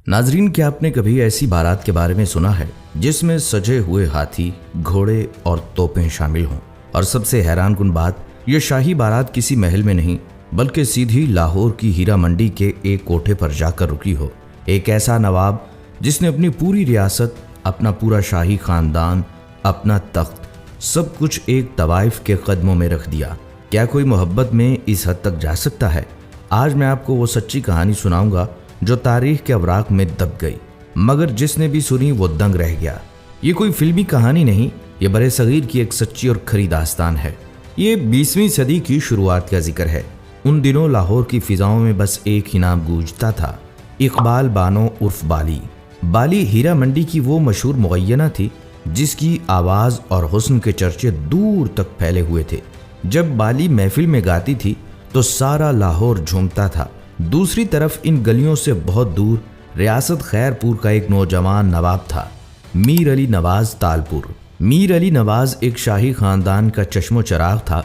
नाजरीन, क्या आपने कभी ऐसी बारात के बारे में सुना है जिसमें सजे हुए हाथी, घोड़े और तोपें शामिल हों? और सबसे हैरानकुन बात, यह शाही बारात किसी महल में नहीं बल्कि सीधी लाहौर की हीरा मंडी के एक कोठे पर जाकर रुकी हो। एक ऐसा नवाब जिसने अपनी पूरी रियासत, अपना पूरा शाही खानदान, अपना तख्त, सब कुछ एक तवाइफ के कदमों में रख दिया। क्या कोई मोहब्बत में इस हद तक जा सकता है? आज मैं आपको वो सच्ची कहानी सुनाऊंगा जो तारीख के अवराक में दब गई, मगर जिसने भी सुनी वो दंग रह गया। ये कोई फिल्मी कहानी नहीं, ये बड़े सगीर की एक सच्ची और खरी दास्तान है। ये 20वीं सदी की शुरुआत का जिक्र है। उन दिनों लाहौर की फिजाओं में बस एक ही नाम गूंजता था, इकबाल बानो उर्फ बाली। बाली हीरा मंडी की वो मशहूर मुगैयना थी जिसकी आवाज़ और हुस्न के चर्चे दूर तक फैले हुए थे। जब बाली महफिल में गाती थी तो सारा लाहौर झूमता था। दूसरी तरफ इन गलियों से बहुत दूर रियासत खैरपुर का एक नौजवान नवाब था, मीर अली नवाज तालपुर। मीर अली नवाज एक शाही खानदान का चश्मो चराग था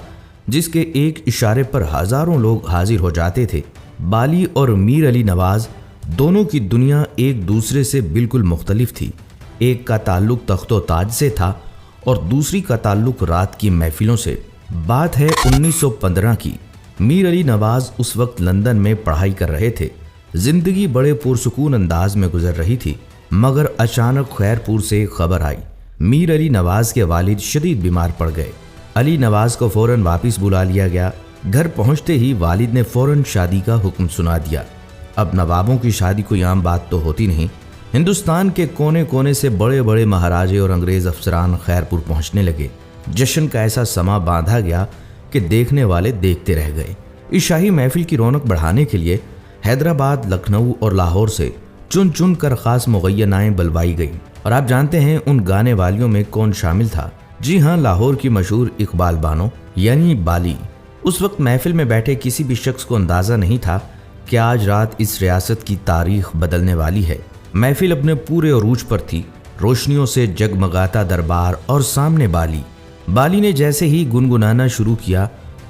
जिसके एक इशारे पर हजारों लोग हाजिर हो जाते थे। बाली और मीर अली नवाज दोनों की दुनिया एक दूसरे से बिल्कुल मुख्तलिफ थी। एक का ताल्लुक तख्तो ताज से था और दूसरी का ताल्लुक रात की महफिलों से। बात है 1915 की। मीर अली नवाज उस वक्त लंदन में पढ़ाई कर रहे थे। जिंदगी बड़े पुरसुकून अंदाज में गुजर रही थी, मगर अचानक खैरपुर से खबर आई, मीर अली नवाज के वालिद शदीद बीमार पड़ गए। अली नवाज को फौरन वापस बुला लिया गया। घर पहुंचते ही वालिद ने फौरन शादी का हुक्म सुना दिया। अब नवाबों की शादी कोई आम बात तो होती नहीं। हिंदुस्तान के कोने कोने से बड़े बड़े महाराजे और अंग्रेज अफसरान खैरपुर पहुंचने लगे। जश्न का ऐसा समा बांधा गया कि देखने वाले देखते रह गए। इस शाही महफिल की रौनक बढ़ाने के लिए हैदराबाद, लखनऊ और लाहौर से चुन चुन कर खास मुगैयनाएं बलवाई गई। और आप जानते हैं उन गाने वालियों में कौन शामिल था? जी हाँ, लाहौर की मशहूर इकबाल बानो यानी बाली। उस वक्त महफिल में बैठे किसी भी शख्स को अंदाजा नहीं था कि आज रात इस रियासत की तारीख बदलने वाली है। महफिल अपने पूरे अरूज पर थी, रोशनियों से जगमगाता दरबार और सामने बाली। बाली ने जैसे ही गुनगुनाना शुरू किया,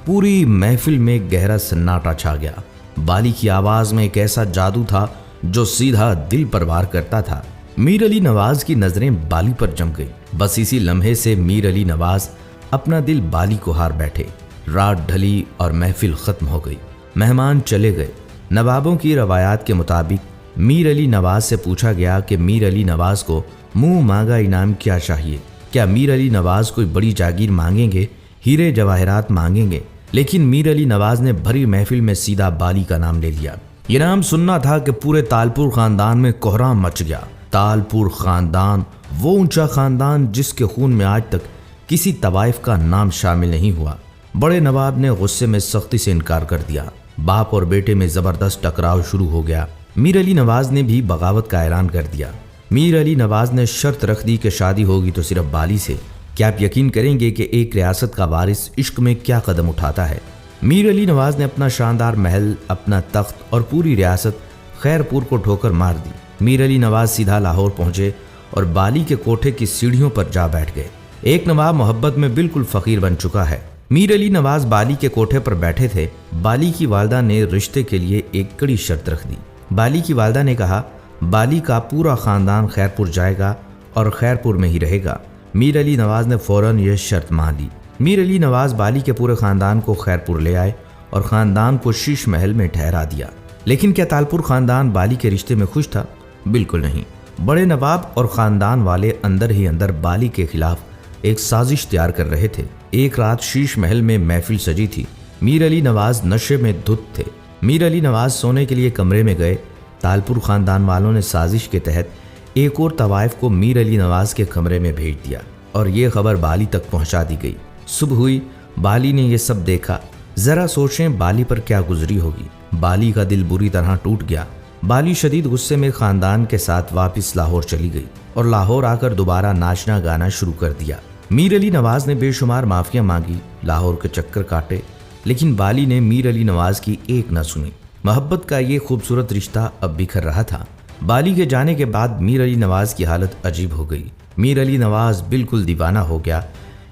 पूरी महफिल में गहरा सन्नाटा छा गया। बाली की आवाज में एक ऐसा जादू था जो सीधा दिल पर वार करता था। मीर अली नवाज की नजरें बाली पर जम गई। बस इसी लम्हे से मीर अली नवाज अपना दिल बाली को हार बैठे। रात ढली और महफिल खत्म हो गई। मेहमान चले गए। नवाबों की रवायात के मुताबिक मीर अली नवाज से पूछा गया कि मीर अली नवाज को मुंह मांगा इनाम क्या चाहिए। क्या मीर अली नवाज कोई बड़ी जागीर मांगेंगे, हीरे जवाहरात मांगेंगे? लेकिन मीर अली नवाज ने भरी महफिल में सीधा बाली का नाम ले लिया। ये नाम सुनना था कि पूरे तालपुर खानदान में कोहराम मच गया। तालपुर खानदान, वो ऊंचा खानदान जिसके खून में आज तक किसी तवाइफ का नाम शामिल नहीं हुआ। बड़े नवाब ने गुस्से में सख्ती से इनकार कर दिया। बाप और बेटे में जबरदस्त टकराव शुरू हो गया। मीर अली नवाज ने भी बगावत का ऐलान कर दिया। मीर अली नवाज ने शर्त रख दी कि शादी होगी तो सिर्फ बाली से। क्या आप यकीन करेंगे कि एक रियासत का वारिस इश्क में क्या कदम उठाता है? मीर अली नवाज ने अपना शानदार महल, अपना तख्त और पूरी रियासत खैरपुर को ठोकर मार दी। मीर अली नवाज सीधा लाहौर पहुंचे और बाली के कोठे की सीढ़ियों पर जा बैठ गए। एक नवाब मोहब्बत में बिल्कुल फकीर बन चुका है। मीर अली नवाज बाली के कोठे पर बैठे थे। बाली की वालदा ने रिश्ते के लिए एक कड़ी शर्त रख दी। बाली की वालदा ने कहा, बाली का पूरा खानदान खैरपुर जाएगा और खैरपुर में ही रहेगा। मीर अली नवाज ने फौरन यह शर्त मान ली। मीर अली नवाज बाली के पूरे खानदान को खैरपुर ले आए और खानदान को शीश महल में ठहरा दिया। लेकिन क्या तालपुर खानदान बाली के रिश्ते में खुश था? बिल्कुल नहीं। बड़े नवाब और खानदान वाले अंदर ही अंदर बाली के खिलाफ एक साजिश तैयार कर रहे थे। एक रात शीश महल में महफिल सजी थी। मीर अली नवाज नशे में धुत थे। मीर अली नवाज सोने के लिए कमरे में गए। तालपुर खानदान वालों ने साजिश के तहत एक और तवाइफ को मीर अली नवाज के कमरे में भेज दिया और ये खबर बाली तक पहुंचा दी गई। सुबह हुई, बाली ने यह सब देखा। जरा सोचें बाली पर क्या गुजरी होगी। बाली का दिल बुरी तरह टूट गया। बाली शदीद गुस्से में खानदान के साथ वापस लाहौर चली गई और लाहौर आकर दोबारा नाचना गाना शुरू कर दिया। मीर अली नवाज ने बेशुमार माफियां मांगी, लाहौर के चक्कर काटे, लेकिन बाली ने मीर अली नवाज की एक न सुनी। मोहब्बत का ये खूबसूरत रिश्ता अब बिखर रहा था। बाली के जाने के बाद मीर अली नवाज की हालत अजीब हो गई। मीर अली नवाज बिल्कुल दीवाना हो गया।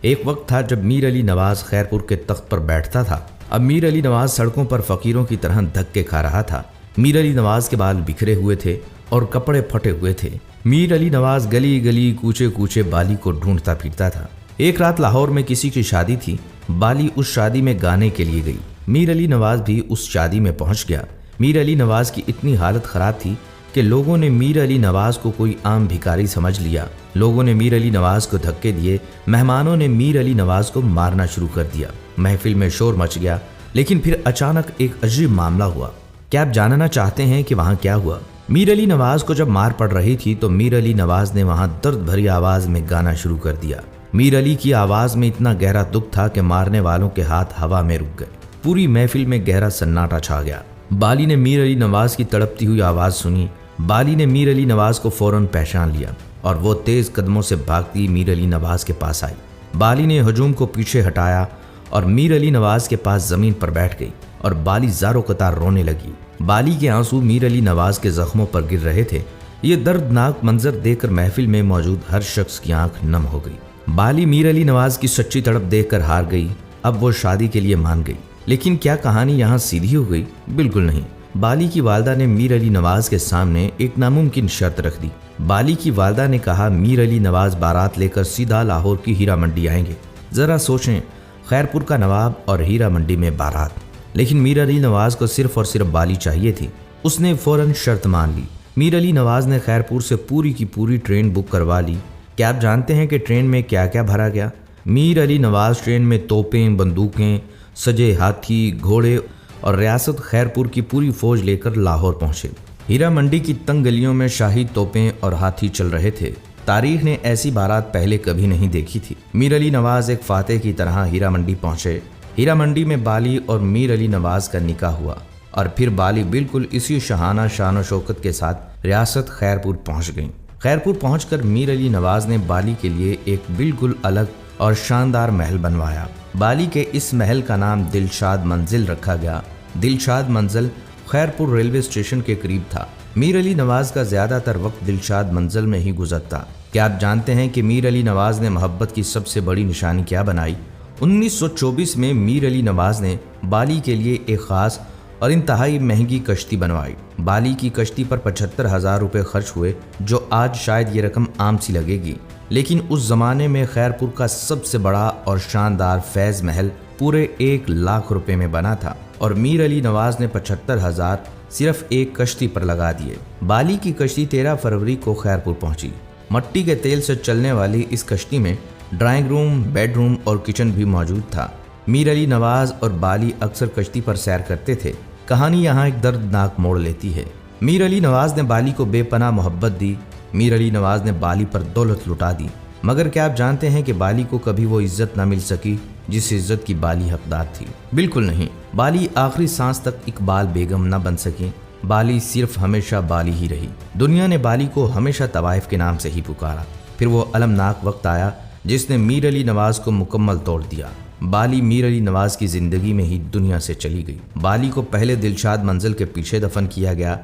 एक वक्त था जब मीर अली नवाज खैरपुर के तख्त पर बैठता था। अब मीर अली नवाज सड़कों पर फकीरों की तरह धक्के खा रहा था। मीर अली नवाज के बाल बिखरे हुए थे और कपड़े फटे हुए थे। मीर अली नवाज गली गली कूचे कूचे बाली को ढूंढता फिरता था। एक रात लाहौर में किसी की शादी थी। बाली उस शादी में गाने के लिए गई। मीर अली नवाज भी उस शादी में पहुंच गया। मीर अली नवाज की इतनी हालत खराब थी कि लोगों ने मीर अली नवाज को कोई आम भिखारी समझ लिया। लोगों ने मीर अली नवाज को धक्के दिए। मेहमानों ने मीर अली नवाज को मारना शुरू कर दिया। महफिल में शोर मच गया। लेकिन फिर अचानक एक अजीब मामला हुआ। क्या आप जानना चाहते हैं कि वहां क्या हुआ? मीर अली नवाज को जब मार पड़ रही थी तो मीर अली नवाज ने वहां दर्द भरी आवाज में गाना शुरू कर दिया। मीर अली की आवाज में इतना गहरा दुख था कि मारने वालों के हाथ हवा में रुक गए। पूरी महफिल में गहरा सन्नाटा छा गया। बाली ने मीर अली नवाज की तड़पती हुई आवाज सुनी। बाली ने मीर अली नवाज को फौरन पहचान लिया और वो तेज कदमों से भागती मीर अली नवाज के पास आई। बाली ने हजूम को पीछे हटाया और मीर अली नवाज के पास जमीन पर बैठ गई और बाली ज़ारो कतार रोने लगी। बाली के आंसू मीर अली नवाज के जख्मों पर गिर रहे थे। ये दर्दनाक मंजर देखकर महफिल में मौजूद हर शख्स की आंख नम हो गई। बाली मीर अली नवाज की सच्ची तड़प देखकर हार गई। अब वो शादी के लिए मान गई। लेकिन क्या कहानी यहाँ सीधी हो गई? बिल्कुल नहीं। बाली की वालदा ने मीर अली नवाज के सामने एक नामुमकिन शर्त रख दी। बाली की वालदा ने कहा, मीर अली नवाज बारात लेकर सीधा लाहौर की हीरा मंडी आएंगे। जरा सोचें, खैरपुर का नवाब और हीरा मंडी में बारात। लेकिन मीर अली नवाज को सिर्फ और सिर्फ बाली चाहिए थी। उसने फौरन शर्त मान ली। मीर अली नवाज ने खैरपुर से पूरी की पूरी ट्रेन बुक करवा ली। क्या आप जानते हैं कि ट्रेन में क्या क्या भरा गया? मीर अली नवाज ट्रेन में तोपें, बंदूकें, सजे हाथी, घोड़े और रियासत खैरपुर की पूरी फौज लेकर लाहौर पहुंचे। हीरा मंडी की तंग गलियों में शाही तोपें और हाथी चल रहे थे। तारीख ने ऐसी बारात पहले कभी नहीं देखी थी। मीर अली नवाज एक फातेह की तरह हीरा मंडी पहुंचे। हीरा मंडी में बाली और मीर अली नवाज का निकाह हुआ और फिर बाली बिल्कुल इसी शहाना शान व शौकत के साथ रियासत खैरपुर पहुंच गई। खैरपुर पहुंचकर मीर अली नवाज ने बाली के लिए एक बिल्कुल अलग और शानदार महल बनवाया। बाली के इस महल का नाम दिलशाद मंजिल रखा गया। दिलशाद मंजिल खैरपुर रेलवे स्टेशन के करीब था। मीर अली नवाज का ज्यादातर वक्त दिलशाद मंजिल में ही गुजरता। क्या आप जानते हैं कि मीर अली नवाज ने मोहब्बत की सबसे बड़ी निशानी क्या बनाई? 1924 में मीर अली नवाज ने बाली के लिए एक खास और इंतहाई महंगी कश्ती बनवाई। बाली की कश्ती पर 75,000 रुपये खर्च हुए, जो आज शायद ये रकम आम सी लगेगी, लेकिन उस जमाने में खैरपुर का सबसे बड़ा और शानदार फैज महल पूरे 1 लाख रुपए में बना था और मीर अली नवाज ने 75,000 सिर्फ एक कश्ती पर लगा दिए। बाली की कश्ती 13 फरवरी को खैरपुर पहुंची। मट्टी के तेल से चलने वाली इस कश्ती में ड्राइंग रूम, बेडरूम और किचन भी मौजूद था। मीर अली नवाज और बाली अक्सर कश्ती पर सैर करते थे। कहानी यहाँ एक दर्दनाक मोड़ लेती है। मीर अली नवाज ने बाली को बेपनाह मोहब्बत दी। मीर अली नवाज ने बाली पर दौलत लुटा दी। मगर क्या आप जानते हैं कि बाली को कभी वो इज्जत न मिल सकी जिस इज्जत की बाली हकदार थी? बिल्कुल नहीं। बाली आखिरी सांस तक इकबाल बेगम न बन सकी। बाली सिर्फ हमेशा बाली ही रही। दुनिया ने बाली को हमेशा तवाइफ के नाम से ही पुकारा। फिर वो अलमनाक वक्त आया जिसने मीर अली नवाज को मुकम्मल तोड़ दिया। बाली मीर अली नवाज की जिंदगी में ही दुनिया से चली गई। बाली को पहले दिलशाद मंजिल के पीछे दफन किया गया,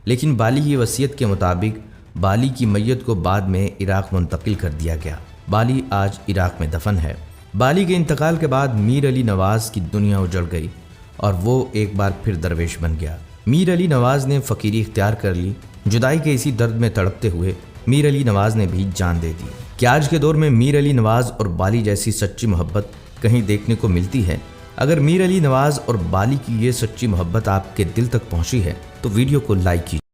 लेकिन बाली की वसीयत के मुताबिक बाली की मैयत को बाद में इराक मुंतकिल कर दिया गया। बाली आज इराक में दफन है। बाली के इंतकाल के बाद मीर अली नवाज की दुनिया उजड़ गई और वो एक बार फिर दरवेश बन गया। मीर अली नवाज ने फ़कीरी इख्तियार कर ली। जुदाई के इसी दर्द में तड़पते हुए मीर अली नवाज ने भी जान दे दी। क्या आज के दौर में मीर अली नवाज और बाली जैसी सच्ची मोहब्बत कहीं देखने को मिलती है? अगर मीर अली नवाज और बाली की ये सच्ची मोहब्बत आपके दिल तक पहुंची है तो वीडियो को लाइक कीजिए।